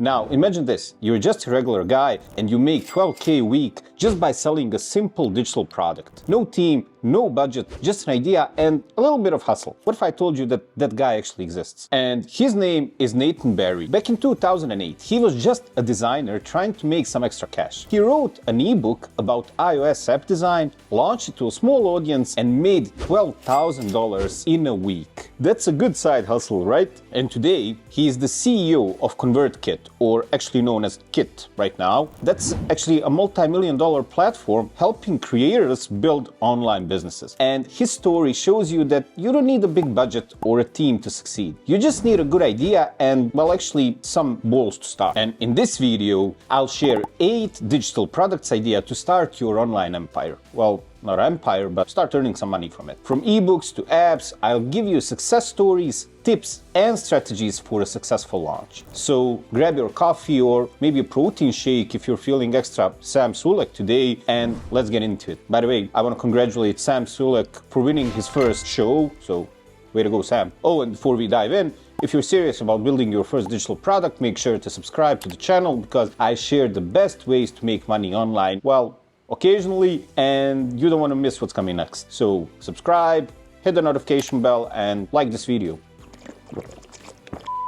Now, imagine this. You're just a regular guy and you make 12K a week just by selling a simple digital product. No team, no budget, just an idea and a little bit of hustle. What if I told you that that guy actually exists? And his name is Nathan Barry. Back in 2008, he was just a designer trying to make some extra cash. He wrote an ebook about iOS app design, launched it to a small audience, and made $12,000 in a week. That's a good side hustle, right? And today, he is the CEO of ConvertKit, or actually known as Kittl right now. That's actually a multi-million-dollar platform helping creators build online businesses. And his story shows you that you don't need a big budget or a team to succeed. You just need a good idea and, well, actually some balls to start. And in this video, I'll share 8 digital products idea to start your online empire. Well, not empire, but start earning some money from it. From ebooks to apps, I'll give you success stories, tips, and strategies for a successful launch. So grab your coffee or maybe a protein shake if you're feeling extra Sam Sulek today, and let's get into it. By the way, I want to congratulate Sam Sulek for winning his first show, so way to go, Sam. Oh, and before we dive in, if you're serious about building your first digital product, make sure to subscribe to the channel because I share the best ways to make money online, well, occasionally, and you don't want to miss what's coming next. So subscribe, hit the notification bell, and like this video.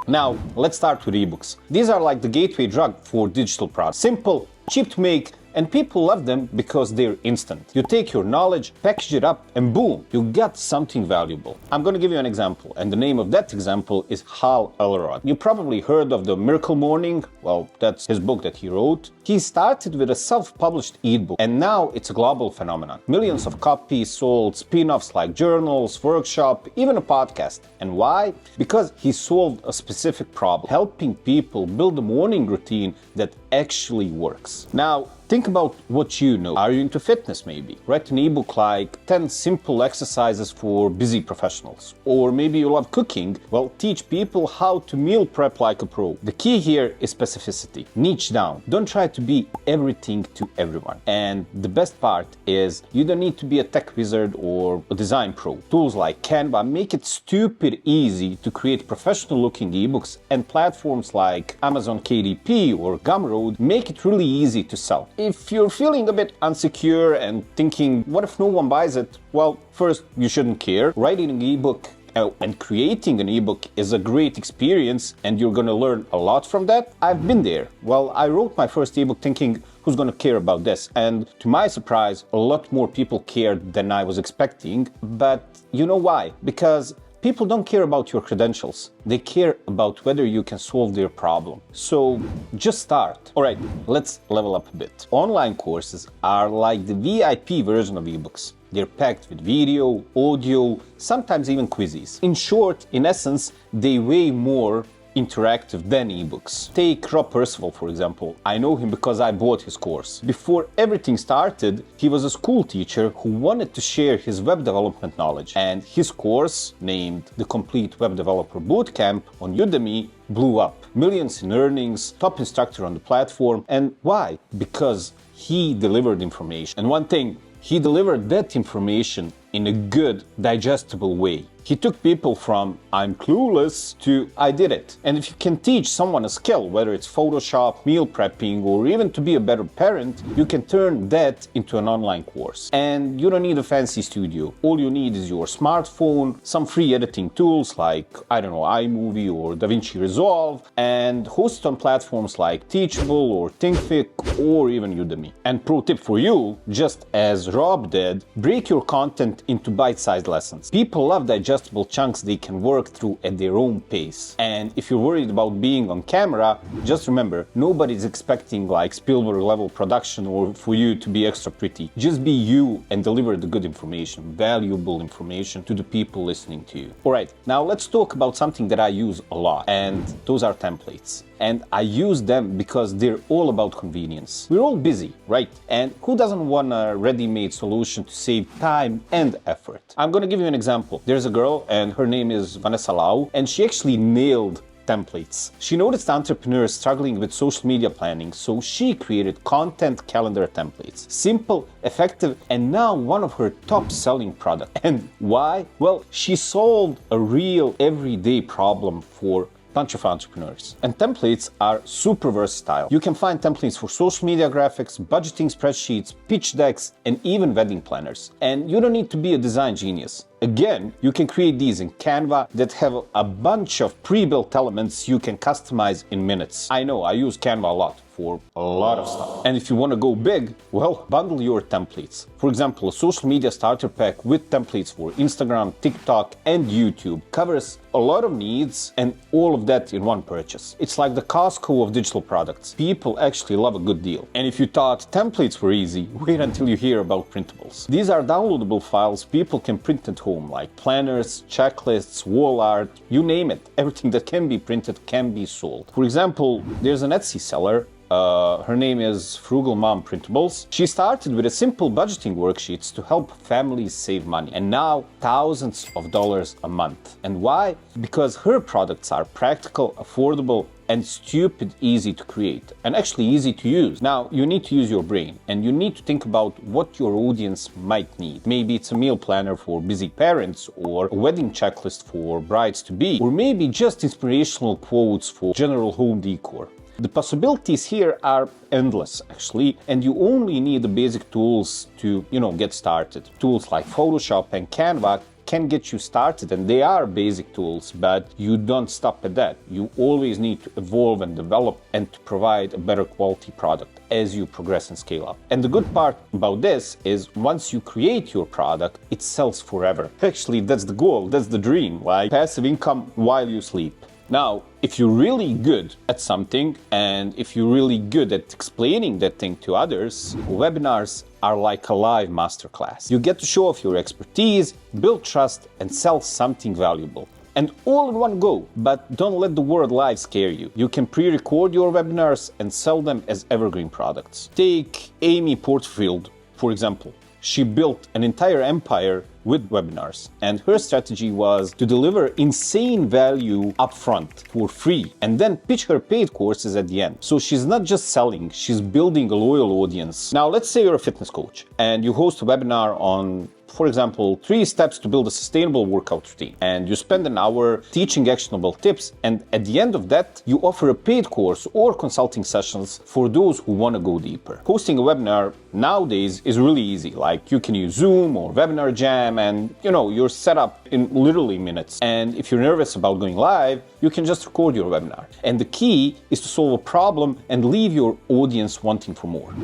Now, let's start with ebooks. These are like the gateway drug for digital products. Simple, cheap to make, and people love them because they're instant. You take your knowledge, package it up, and boom, you got something valuable. I'm going to give you an example, and the name of that example is Hal Elrod. You probably heard of The Miracle Morning. Well, that's his book that he wrote. He started with a self-published ebook, and now it's a global phenomenon. Millions of copies sold, spin-offs like journals, workshop, even a podcast. And why? Because he solved a specific problem, helping people build a morning routine that actually works. Now, think about what you know. Are you into fitness maybe? Write an ebook like 10 simple exercises for busy professionals. Or maybe you love cooking. Well, teach people how to meal prep like a pro. The key here is specificity. Niche down. Don't try to be everything to everyone. And the best part is you don't need to be a tech wizard or a design pro. Tools like Canva make it stupid easy to create professional looking ebooks, and platforms like Amazon KDP or Gumroad make it really easy to sell. If you're feeling a bit insecure and thinking, what if no one buys it? Well, first, you shouldn't care. Writing an ebook and creating an ebook is a great experience, and you're going to learn a lot from that. I've been there. Well, I wrote my first ebook thinking, who's going to care about this? And to my surprise, a lot more people cared than I was expecting. But you know why? Because people don't care about your credentials. They care about whether you can solve their problem. So just start. All right, let's level up a bit. Online courses are like the VIP version of ebooks. They're packed with video, audio, sometimes even quizzes. In short, in essence, they weigh more interactive than ebooks. Take Rob Percival, for example. I know him because I bought his course. Before everything started, he was a school teacher who wanted to share his web development knowledge. And his course, named The Complete Web Developer Bootcamp on Udemy, blew up. Millions in earnings, top instructor on the platform. And why? Because he delivered information. And one thing, he delivered that information in a good, digestible way. He took people from I'm clueless to I did it. And if you can teach someone a skill, whether it's Photoshop, meal prepping, or even to be a better parent, you can turn that into an online course. And you don't need a fancy studio. All you need is your smartphone, some free editing tools like, I don't know, iMovie or DaVinci Resolve, and host on platforms like Teachable or Thinkific or even Udemy. And pro tip for you, just as Rob did, break your content into bite-sized lessons. People love digestible chunks they can work through at their own pace. And if you're worried about being on camera, just remember, nobody's expecting like Spielberg level production or for you to be extra pretty. Just be you and deliver the good information, valuable information to the people listening to you. All right, now let's talk about something that I use a lot, and those are templates. And I use them because they're all about convenience. We're all busy, right? And who doesn't want a ready-made solution to save time and effort? I'm gonna give you an example. There's a girl and her name is Vanessa Lau, and she actually nailed templates. She noticed entrepreneurs struggling with social media planning, so she created content calendar templates. Simple, effective, and now one of her top-selling products. And why? Well, she solved a real everyday problem for bunch of entrepreneurs. And templates are super versatile. You can find templates for social media graphics, budgeting spreadsheets, pitch decks, and even wedding planners. And you don't need to be a design genius. Again, you can create these in Canva that have a bunch of pre-built elements you can customize in minutes. I know, I use Canva a lot for a lot of stuff. And if you want to go big, well, bundle your templates. For example, a social media starter pack with templates for Instagram, TikTok, and YouTube covers a lot of needs, and all of that in one purchase. It's like the Costco of digital products. People actually love a good deal. And if you thought templates were easy, wait until you hear about printables. These are downloadable files people can print at home, like planners, checklists, wall art, you name it. Everything that can be printed can be sold. For example, there's an Etsy seller. Her name is Frugal Mom Printables. She started with a simple budgeting worksheets to help families save money, and now thousands of dollars a month. And why? Because her products are practical, affordable, and stupid easy to create, and actually easy to use. Now, you need to use your brain, and you need to think about what your audience might need. Maybe it's a meal planner for busy parents, or a wedding checklist for brides-to-be, or maybe just inspirational quotes for general home decor. The possibilities here are endless, actually, and you only need the basic tools to, get started. Tools like Photoshop and Canva can get you started, and they are basic tools, but you don't stop at that. You always need to evolve and develop and to provide a better quality product as you progress and scale up. And the good part about this is once you create your product, it sells forever. Actually, that's the goal, that's the dream, like passive income while you sleep. Now, if you're really good at something, and if you're really good at explaining that thing to others, webinars are like a live masterclass. You get to show off your expertise, build trust, and sell something valuable. And all in one go, but don't let the word live scare you. You can pre-record your webinars and sell them as evergreen products. Take Amy Porterfield, for example. She built an entire empire with webinars, and her strategy was to deliver insane value upfront for free and then pitch her paid courses at the end. So she's not just selling, she's building a loyal audience. Now, let's say you're a fitness coach and you host a webinar on, for example, 3 steps to build a sustainable workout routine, and you spend an hour teaching actionable tips, and at the end of that, you offer a paid course or consulting sessions for those who want to go deeper. Hosting a webinar nowadays is really easy. Like, you can use Zoom or Webinar Jam, and you're set up in literally minutes. And if you're nervous about going live, you can just record your webinar. And the key is to solve a problem and leave your audience wanting for more.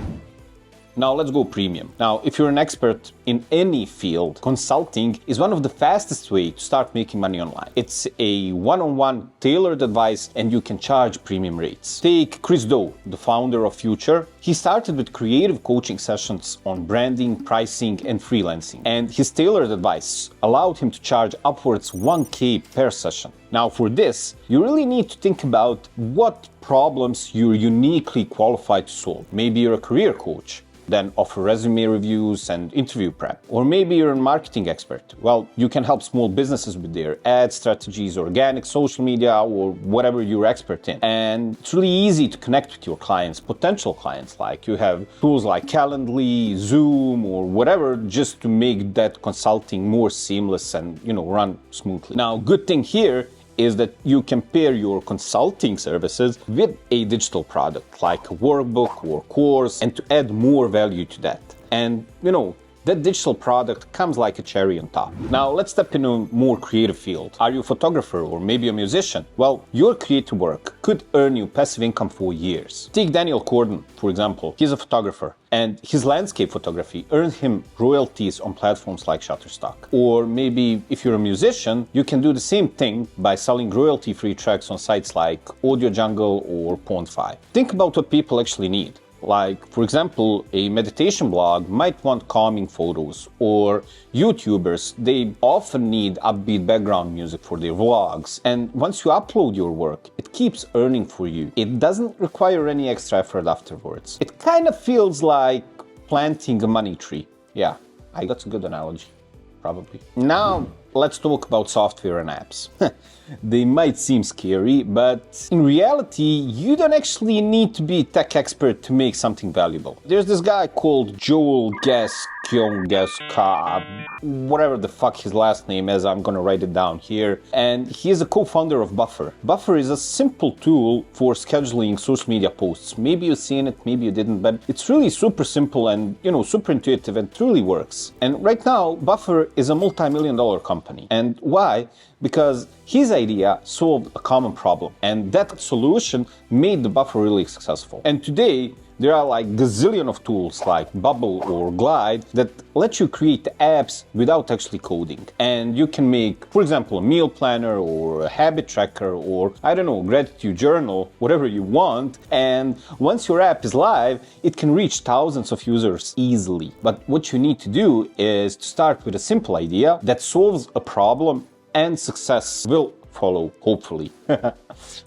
Now let's go premium. Now, if you're an expert in any field, consulting is one of the fastest ways to start making money online. It's a one-on-one tailored advice, and you can charge premium rates. Take Chris Do, the founder of Future. He started with creative coaching sessions on branding, pricing, and freelancing. And his tailored advice allowed him to charge upwards $1,000 per session. Now, for this, you really need to think about what problems you're uniquely qualified to solve. Maybe you're a career coach, then offer resume reviews and interview prep. Or maybe you're a marketing expert. Well, you can help small businesses with their ad strategies, organic social media, or whatever you're expert in. And it's really easy to connect with your clients, potential clients. Like, you have tools like Calendly, Zoom, or whatever, just to make that consulting more seamless and, run smoothly. Now, good thing here is that you can pair your consulting services with a digital product like a workbook or course, and to add more value to that. And that digital product comes like a cherry on top. Now let's step into a more creative field. Are you a photographer or maybe a musician? Well, your creative work could earn you passive income for years. Take Daniel Corden, for example. He's a photographer, and his landscape photography earned him royalties on platforms like Shutterstock. Or maybe if you're a musician, you can do the same thing by selling royalty-free tracks on sites like Audio Jungle or Pond5. Think about what people actually need. Like, for example, a meditation blog might want calming photos, or YouTubers, they often need upbeat background music for their vlogs. And once you upload your work, it keeps earning for you. It doesn't require any extra effort afterwards. It kind of feels like planting a money tree. Yeah, that's a good analogy, probably. Now, let's talk about software and apps. They might seem scary, but in reality, you don't actually need to be a tech expert to make something valuable. There's this guy called Joel whatever the fuck his last name is, I'm gonna write it down here. And he is a co-founder of Buffer. Buffer is a simple tool for scheduling social media posts. Maybe you've seen it, maybe you didn't, but it's really super simple and, super intuitive and truly works. And right now, Buffer is a multi-million-dollar company. And why? Because his idea solved a common problem, and that solution made the Buffer really successful. And today, there are like gazillion of tools like Bubble or Glide that let you create apps without actually coding. And you can make, for example, a meal planner or a habit tracker or, I don't know, gratitude journal, whatever you want. And once your app is live, it can reach thousands of users easily. But what you need to do is to start with a simple idea that solves a problem, and success will follow, hopefully.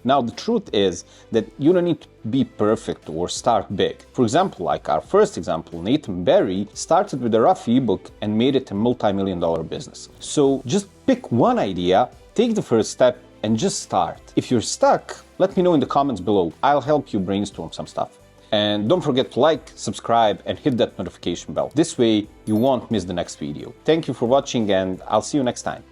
Now, the truth is that you don't need to be perfect or start big. For example, like our first example, Nathan Barry started with a rough ebook and made it a multi-million-dollar business. So just pick one idea, take the first step, and just start. If you're stuck, let me know in the comments below. I'll help you brainstorm some stuff. And don't forget to like, subscribe, and hit that notification bell. This way, you won't miss the next video. Thank you for watching, and I'll see you next time.